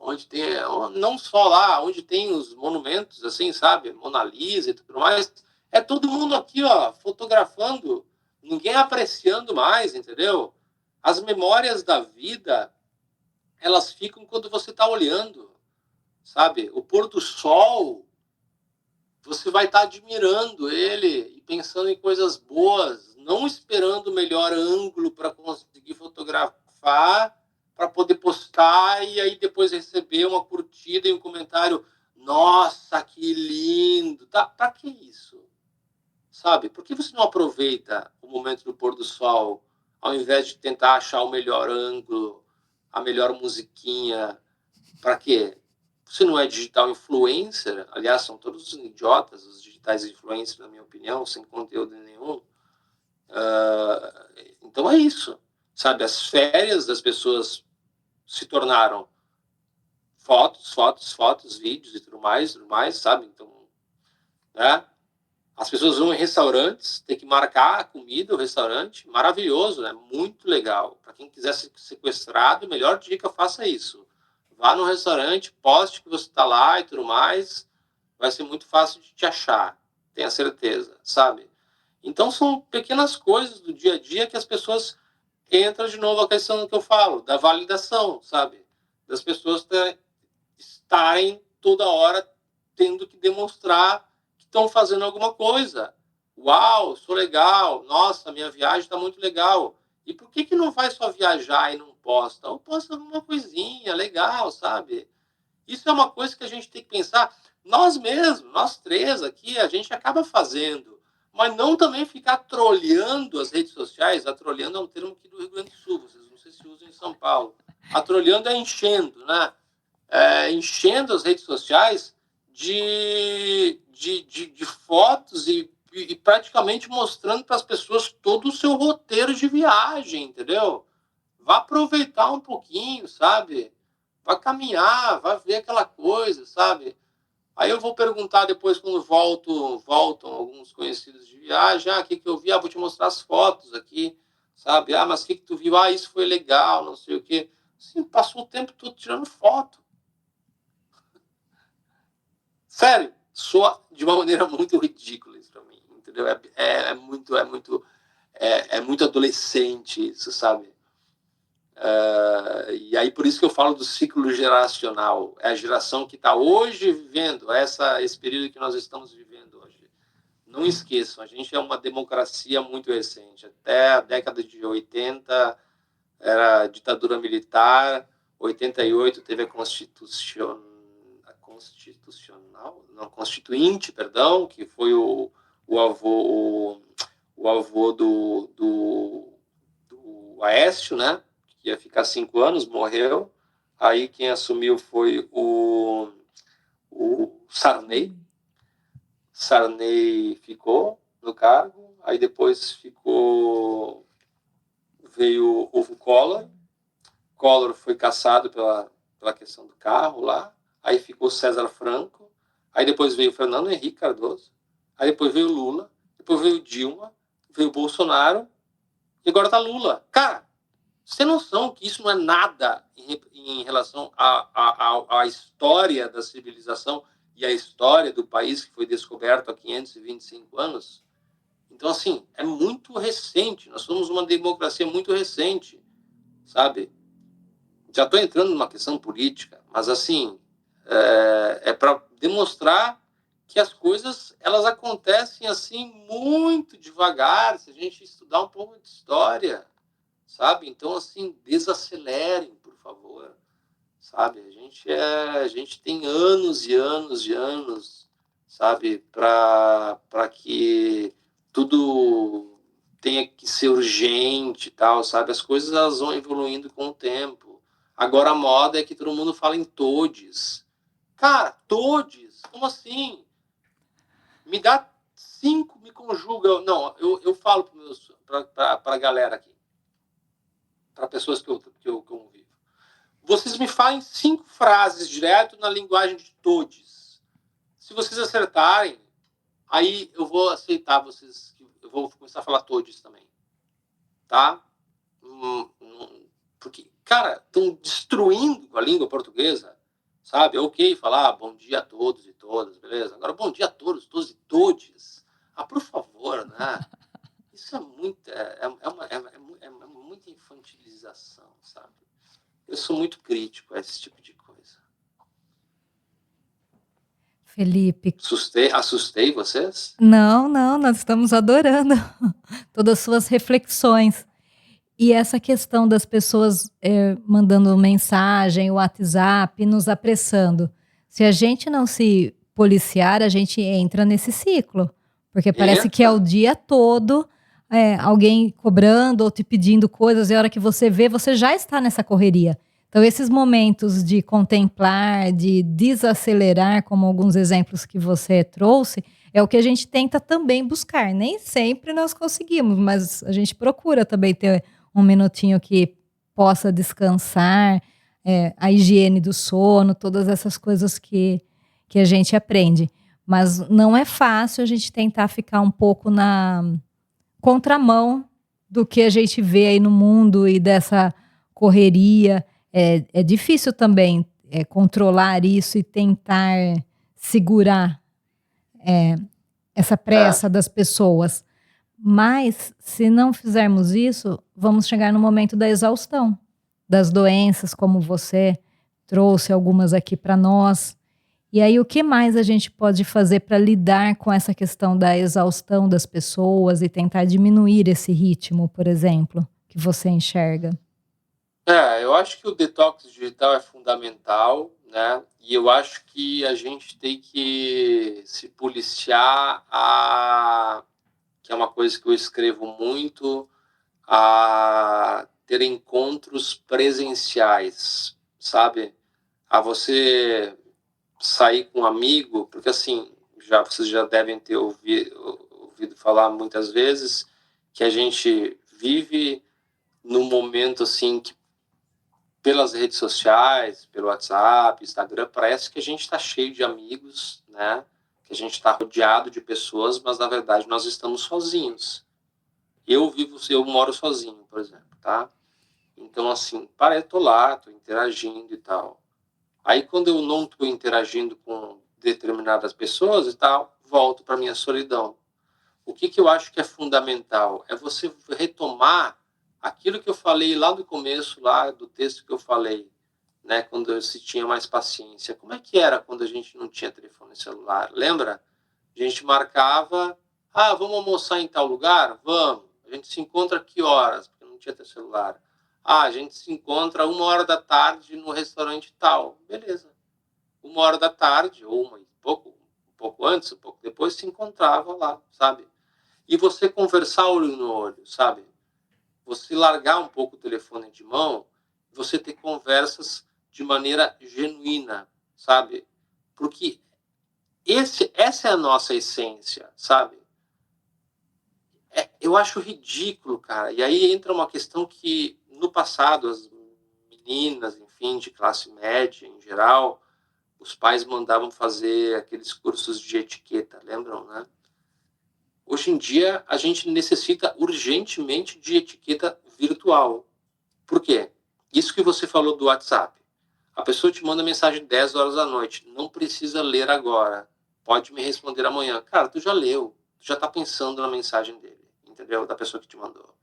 onde tem, não só lá, onde tem os monumentos, assim, sabe? Mona Lisa e tudo mais. É todo mundo aqui, ó, fotografando, ninguém apreciando mais, entendeu? As memórias da vida, elas ficam quando você está olhando, sabe? O pôr do sol, você vai estar admirando ele e pensando em coisas boas, não esperando o melhor ângulo para conseguir fotografar, para poder postar e aí depois receber uma curtida e um comentário. Nossa, que lindo! Tá, para que isso? Sabe? Por que você não aproveita o momento do pôr do sol ao invés de tentar achar o melhor ângulo, a melhor musiquinha? Para quê? Você não é digital influencer, aliás, são todos idiotas, os digitais influencers, na minha opinião, sem conteúdo nenhum. Então é isso, sabe? As férias das pessoas se tornaram fotos, vídeos e tudo mais, sabe? Então, né? As pessoas vão em restaurantes, tem que marcar a comida, o restaurante, maravilhoso, né? Muito legal. Para quem quiser ser sequestrado, melhor dica, faça isso. Vá no restaurante, poste que você está lá e tudo mais, vai ser muito fácil de te achar, tenha certeza, sabe? Então são pequenas coisas do dia a dia que as pessoas entram de novo a questão que eu falo, da validação, sabe? Das pessoas estarem toda hora tendo que demonstrar que estão fazendo alguma coisa. Uau, sou legal, nossa, minha viagem está muito legal. E por que não vai só viajar e não posta? Ou posta alguma coisinha legal, sabe? Isso é uma coisa que a gente tem que pensar. Nós mesmos, nós três aqui, a gente acaba fazendo. Mas não também ficar trolhando as redes sociais. A trolhando é um termo aqui do Rio Grande do Sul, vocês não sei se usam em São Paulo. A trolhando é enchendo, né? Enchendo as redes sociais de fotos e praticamente mostrando para as pessoas todo o seu roteiro de viagem, entendeu? Vá aproveitar um pouquinho, sabe? Vá caminhar, vá ver aquela coisa, sabe? Aí eu vou perguntar depois, quando voltam alguns conhecidos de viagem, o que eu vi? Vou te mostrar as fotos aqui, sabe? Mas o que tu viu? Isso foi legal, não sei o quê. Sim, passou o tempo todo tirando foto. Sério, soa de uma maneira muito ridícula isso pra mim, entendeu? É muito adolescente isso, sabe? E aí por isso que eu falo do ciclo geracional. É a geração que está hoje vivendo esse período que nós estamos vivendo hoje. Não esqueçam, a gente é uma democracia muito recente. Até a década de 80 era ditadura militar, 88 teve a Constituinte, perdão, que foi o avô do Aécio, né? Que ia ficar 5 anos, morreu. Aí quem assumiu foi o Sarney. Sarney ficou no cargo, aí depois veio o Collor. Collor foi cassado pela questão do carro lá, aí ficou César Franco, aí depois veio Fernando Henrique Cardoso, aí depois veio Lula, depois veio Dilma, veio Bolsonaro, e agora tá Lula. Cara, você tem noção que isso não é nada em relação à história da civilização e à história do país que foi descoberto há 525 anos? Então, assim, é muito recente. Nós somos uma democracia muito recente, sabe? Já estou entrando numa questão política, mas, assim, é para demonstrar que as coisas elas acontecem, assim, muito devagar, se a gente estudar um pouco de história, sabe? Então, assim, desacelerem, por favor, sabe? A gente tem anos e anos e anos, sabe, para que tudo tenha que ser urgente e tal, sabe? As coisas elas vão evoluindo com o tempo. Agora a moda é que todo mundo fala em todes. Cara, todes? Como assim? Me dá 5, me conjuga. Não, eu falo para a galera aqui, para pessoas que eu convivo. Vocês me falem 5 frases direto na linguagem de todes. Se vocês acertarem, aí eu vou aceitar vocês. Eu vou começar a falar todes também. Tá? Porque, cara, estão destruindo a língua portuguesa. Sabe? É ok falar bom dia a todos e todas, beleza? Agora, bom dia a todos e todes. Ah, por favor, né? Isso é muita infantilização, sabe? Eu sou muito crítico a esse tipo de coisa. Felipe. Assustei vocês? Não, nós estamos adorando todas as suas reflexões. E essa questão das pessoas mandando mensagem, WhatsApp, nos apressando. Se a gente não se policiar, a gente entra nesse ciclo. Porque parece que é o dia todo alguém cobrando ou te pedindo coisas, e a hora que você vê, você já está nessa correria. Então, esses momentos de contemplar, de desacelerar, como alguns exemplos que você trouxe, é o que a gente tenta também buscar. Nem sempre nós conseguimos, mas a gente procura também ter um minutinho que possa descansar, a higiene do sono, todas essas coisas que a gente aprende. Mas não é fácil a gente tentar ficar um pouco na contramão do que a gente vê aí no mundo e dessa correria. É difícil também controlar isso e tentar segurar essa pressa das pessoas. Mas, se não fizermos isso, vamos chegar no momento da exaustão, das doenças, como você trouxe algumas aqui para nós. E aí, o que mais a gente pode fazer para lidar com essa questão da exaustão das pessoas e tentar diminuir esse ritmo, por exemplo, que você enxerga? Eu acho que o detox digital é fundamental, né? E eu acho que a gente tem que se policiar que é uma coisa que eu escrevo muito, a ter encontros presenciais, sabe? A você sair com um amigo, porque assim, vocês já devem ter ouvido falar muitas vezes que a gente vive num momento assim que pelas redes sociais, pelo WhatsApp, Instagram, parece que a gente está cheio de amigos, né? Que a gente está rodeado de pessoas, mas na verdade nós estamos sozinhos. Eu moro sozinho, por exemplo, tá? Então, assim, para, eu tô lá, tô interagindo e tal. Aí, quando eu não tô interagindo com determinadas pessoas e tal, volto para minha solidão. O que eu acho que é fundamental é você retomar aquilo que eu falei lá no começo, lá do texto que eu falei, né, quando se tinha mais paciência. Como é que era quando a gente não tinha telefone celular? Lembra? A gente marcava, vamos almoçar em tal lugar? Vamos. A gente se encontra que horas? Porque não tinha celular. A gente se encontra 1 hora da tarde no restaurante tal. Beleza. 1 hora da tarde, ou um pouco antes, um pouco depois, se encontrava lá, sabe? E você conversar olho no olho, sabe? Você largar um pouco o telefone de mão, você ter conversas de maneira genuína, sabe? Porque essa é a nossa essência, sabe? Eu acho ridículo, cara. E aí entra uma questão que, no passado, as meninas, enfim, de classe média em geral, os pais mandavam fazer aqueles cursos de etiqueta, lembram, né? Hoje em dia, a gente necessita urgentemente de etiqueta virtual. Por quê? Isso que você falou do WhatsApp. A pessoa te manda mensagem 10 horas da noite. Não precisa ler agora. Pode me responder amanhã. Cara, tu já leu. Tu já tá pensando na mensagem dele. Entendeu? Da pessoa que te mandou.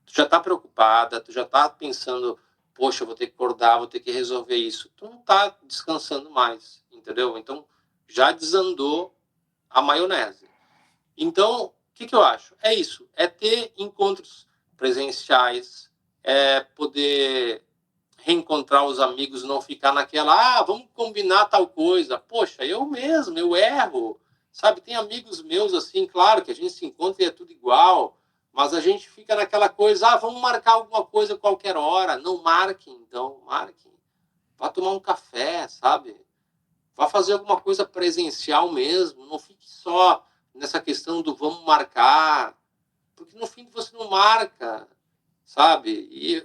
Tu já tá preocupada. Tu já tá pensando, poxa, eu vou ter que acordar, vou ter que resolver isso. Tu não tá descansando mais. Entendeu? Então, já desandou a maionese. Então, o que eu acho? É isso. É ter encontros presenciais, é poder reencontrar os amigos, não ficar naquela, vamos combinar tal coisa. Poxa, eu mesmo, eu erro. Sabe, tem amigos meus assim, claro que a gente se encontra e é tudo igual, mas a gente fica naquela coisa, vamos marcar alguma coisa qualquer hora. Não marquem, então, marquem. Vá tomar um café, sabe? Vá fazer alguma coisa presencial mesmo, não fique só nessa questão do vamos marcar, porque no fim você não marca, sabe? E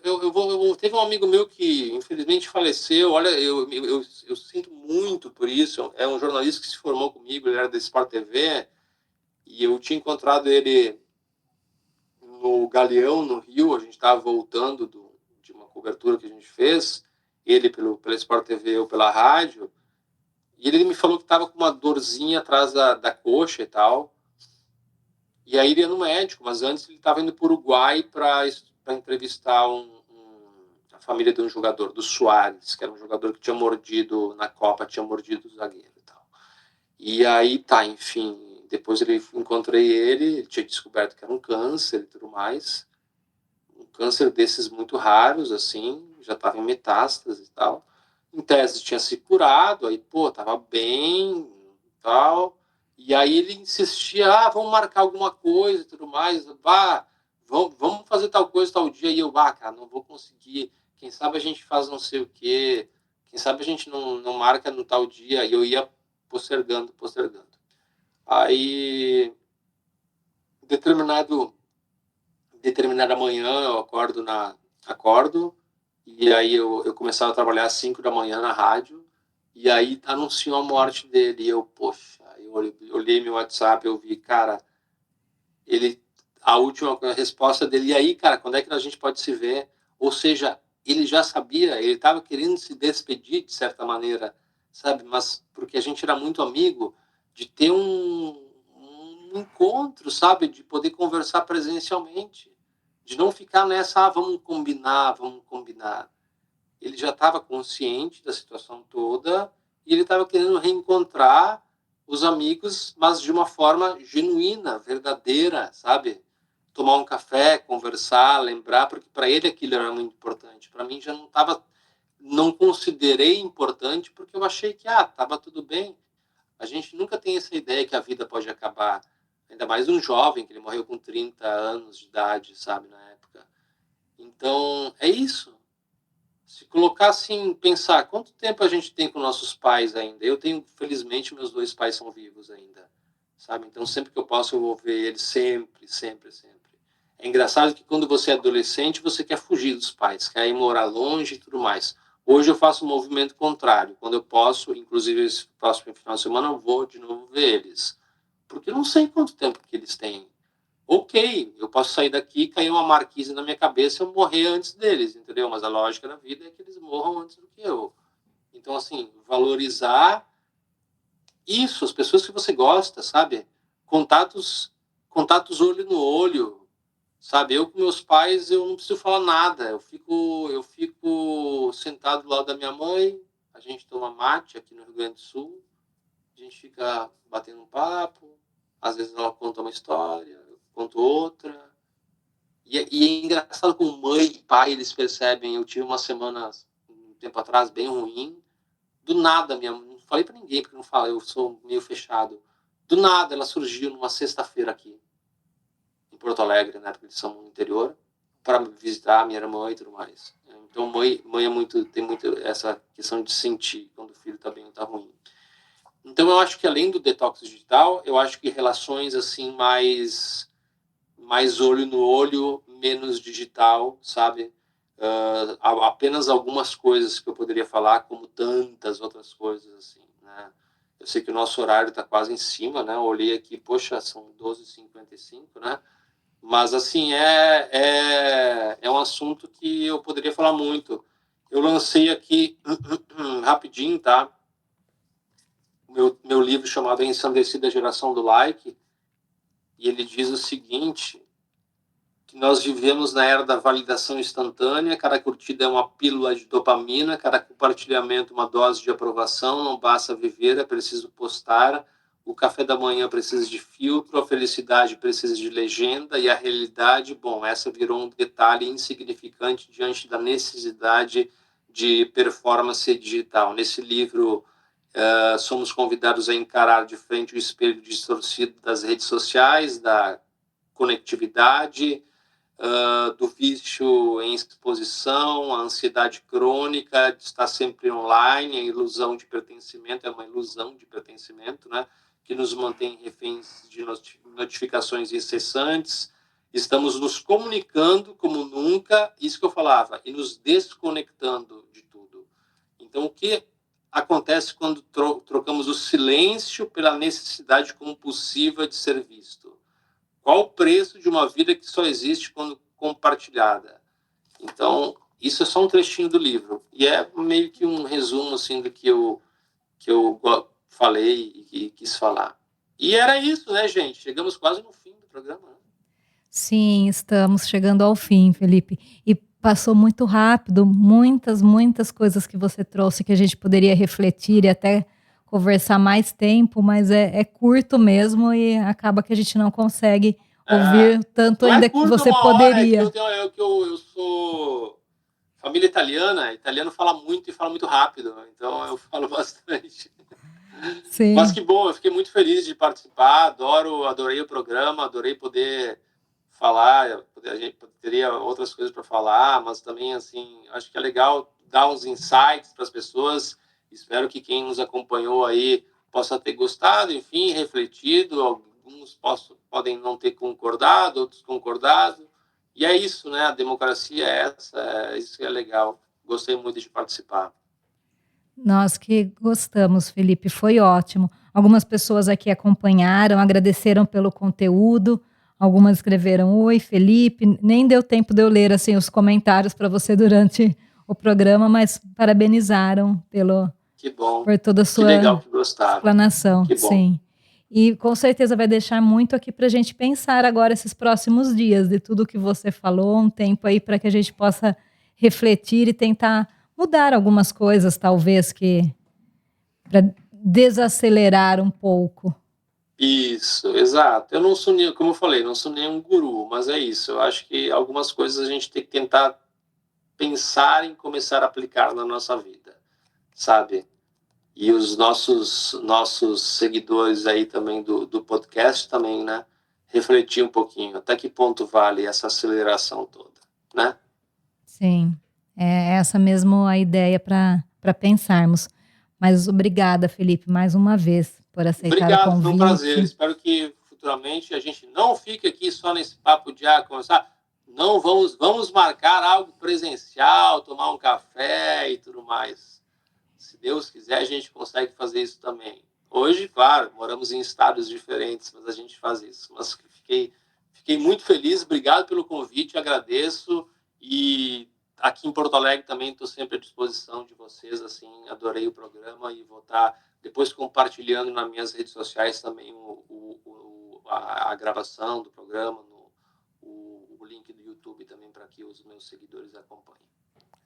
teve um amigo meu que infelizmente faleceu, olha, eu sinto muito por isso, é um jornalista que se formou comigo, ele era da Sport TV, e eu tinha encontrado ele no Galeão, no Rio, a gente estava voltando de uma cobertura que a gente fez, ele pela Sport TV, eu pela rádio, e ele me falou que estava com uma dorzinha atrás da coxa e tal. E aí ele ia no médico, mas antes ele estava indo para o Uruguai para entrevistar a família de um jogador, do Suárez, que era um jogador que tinha mordido na Copa, tinha mordido o zagueiro e tal. E aí tá, enfim, depois encontrei ele tinha descoberto que era um câncer e tudo mais. Um câncer desses muito raros, assim, já estava em metástase e tal. Em tese tinha se curado, aí, tava bem tal. E aí ele insistia, vamos marcar alguma coisa e tudo mais, vamos fazer tal coisa tal dia. E eu, cara, não vou conseguir. Quem sabe a gente faz não sei o quê, quem sabe a gente não marca no tal dia. E eu ia postergando. Aí, determinada manhã eu acordo, e aí eu começava a trabalhar às 5 da manhã na rádio, e aí anunciou a morte dele, e eu, poxa, eu olhei meu WhatsApp, eu vi, cara, a última resposta dele, e aí, cara, quando é que a gente pode se ver? Ou seja, ele já sabia, ele estava querendo se despedir, de certa maneira, sabe? Mas porque a gente era muito amigo, de ter um encontro, sabe? De poder conversar presencialmente. De não ficar nessa, vamos combinar. Ele já estava consciente da situação toda e ele estava querendo reencontrar os amigos, mas de uma forma genuína, verdadeira, sabe? Tomar um café, conversar, lembrar, porque para ele aquilo era muito importante. Para mim já não considerei importante porque eu achei que estava tudo bem. A gente nunca tem essa ideia que a vida pode acabar, ainda mais um jovem que ele morreu com 30 anos de idade, sabe, na época. Então, é isso. Se colocar assim, pensar quanto tempo a gente tem com nossos pais ainda. Eu tenho, felizmente, meus 2 pais são vivos ainda, sabe? Então, sempre que eu posso, eu vou ver eles, sempre. É engraçado que quando você é adolescente, você quer fugir dos pais, quer ir morar longe e tudo mais. Hoje eu faço um movimento contrário. Quando eu posso, inclusive esse próximo final de semana, eu vou de novo ver eles. Porque eu não sei quanto tempo que eles têm. ok, eu posso sair daqui, cair uma marquise na minha cabeça e eu morrer antes deles, entendeu? Mas a lógica da vida é que eles morram antes do que eu. Então, assim, valorizar isso, as pessoas que você gosta, sabe? Contatos olho no olho, sabe? Eu com meus pais, eu não preciso falar nada. Eu fico sentado do lado da minha mãe, a gente toma mate aqui no Rio Grande do Sul, a gente fica batendo um papo, às vezes ela conta uma história, eu conto outra. E é engraçado como mãe e pai, eles percebem. Eu tive uma semana, um tempo atrás, bem ruim. Do nada, não falei pra ninguém, porque não falo, eu sou meio fechado. Do nada, ela surgiu numa sexta-feira aqui, em Porto Alegre, né, porque eles são no interior, para visitar a minha irmã e tudo mais. Então, mãe tem muito essa questão de sentir quando o filho tá bem ou tá ruim. Então, eu acho que além do detox digital, eu acho que relações assim mais olho no olho, menos digital, sabe? Apenas algumas coisas que eu poderia falar, como tantas outras coisas, assim, né? Eu sei que o nosso horário está quase em cima, né? Eu olhei aqui, poxa, são 12h55, né? Mas, assim, é um assunto que eu poderia falar muito. Eu lancei aqui, rapidinho, tá? Meu livro chamado A Ensandecida Geração do Like, e ele diz o seguinte: que nós vivemos na era da validação instantânea, cada curtida é uma pílula de dopamina, cada compartilhamento uma dose de aprovação, não basta viver, é preciso postar, o café da manhã precisa de filtro, a felicidade precisa de legenda, e a realidade, bom, essa virou um detalhe insignificante diante da necessidade de performance digital. Nesse livro, somos convidados a encarar de frente o espelho distorcido das redes sociais, da conectividade, do vício em exposição, a ansiedade crônica de estar sempre online, a ilusão de pertencimento, é uma ilusão de pertencimento, né, que nos mantém reféns de notificações incessantes. Estamos nos comunicando como nunca, isso que eu falava, e nos desconectando de tudo. Então, o que acontece quando trocamos o silêncio pela necessidade compulsiva de ser visto? Qual o preço de uma vida que só existe quando compartilhada? Então, isso é só um trechinho do livro. E é meio que um resumo assim, do que eu falei e que quis falar. E era isso, né, gente? Chegamos quase no fim do programa. Né? Sim, estamos chegando ao fim, Felipe. E passou muito rápido, muitas coisas que você trouxe que a gente poderia refletir e até conversar mais tempo, mas é curto mesmo e acaba que a gente não consegue ouvir tanto Não é ainda que curto você uma hora, é que poderia. eu sou família italiana, italiano fala muito e fala muito rápido, então eu falo bastante. Mas Sim. que bom, eu fiquei muito feliz de participar, adorei o programa, adorei poder falar, a gente teria outras coisas para falar, mas também, assim, acho que é legal dar uns insights para as pessoas, espero que quem nos acompanhou aí possa ter gostado, enfim, refletido, alguns podem não ter concordado, outros concordado, e é isso, né, a democracia é essa, isso que é legal, gostei muito de participar. Nós que gostamos, Felipe, foi ótimo. Algumas pessoas aqui acompanharam, agradeceram pelo conteúdo, algumas escreveram: "Oi, Felipe", nem deu tempo de eu ler, assim, os comentários para você durante o programa, mas parabenizaram Que bom, por toda a que sua legal que gostaram, explanação, que bom. sim. E com certeza vai deixar muito aqui para a gente pensar agora esses próximos dias, de tudo que você falou, um tempo aí para que a gente possa refletir e tentar mudar algumas coisas, talvez, que para desacelerar um pouco. Isso, exato. Eu não sou, como eu falei, não sou nenhum guru, mas é isso. Eu acho que algumas coisas a gente tem que tentar pensar em começar a aplicar na nossa vida, sabe? E os nossos seguidores aí também do podcast também, né? Refletir um pouquinho, até que ponto vale essa aceleração toda, né? Sim, é essa mesmo a ideia para pensarmos. Mas obrigada, Felipe, mais uma vez por aceitar o Obrigado, foi um prazer. convite. Espero que futuramente a gente não fique aqui só nesse papo de conversar. Não vamos marcar algo presencial, tomar um café e tudo mais. Se Deus quiser, a gente consegue fazer isso também. Hoje, claro, moramos em estados diferentes, mas a gente faz isso. Mas fiquei Fiquei muito feliz, obrigado pelo convite, agradeço. E aqui em Porto Alegre também estou sempre à disposição de vocês, assim, adorei o programa e vou estar depois compartilhando nas minhas redes sociais também a gravação do programa, o link do YouTube também para que os meus seguidores acompanhem.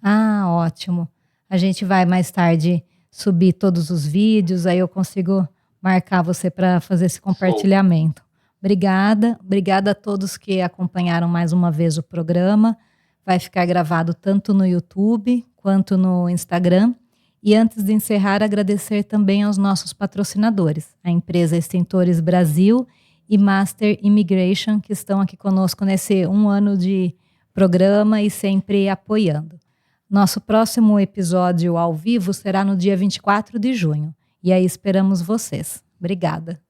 Ah, ótimo. A gente vai mais tarde subir todos os vídeos, aí eu consigo marcar você para fazer esse compartilhamento. Obrigada a todos que acompanharam mais uma vez o programa. Vai ficar gravado tanto no YouTube quanto no Instagram. E antes de encerrar, agradecer também aos nossos patrocinadores, a empresa Extintores Brasil e Master Immigration, que estão aqui conosco nesse 1 ano de programa e sempre apoiando. Nosso próximo episódio ao vivo será no dia 24 de junho. E aí esperamos vocês. Obrigada.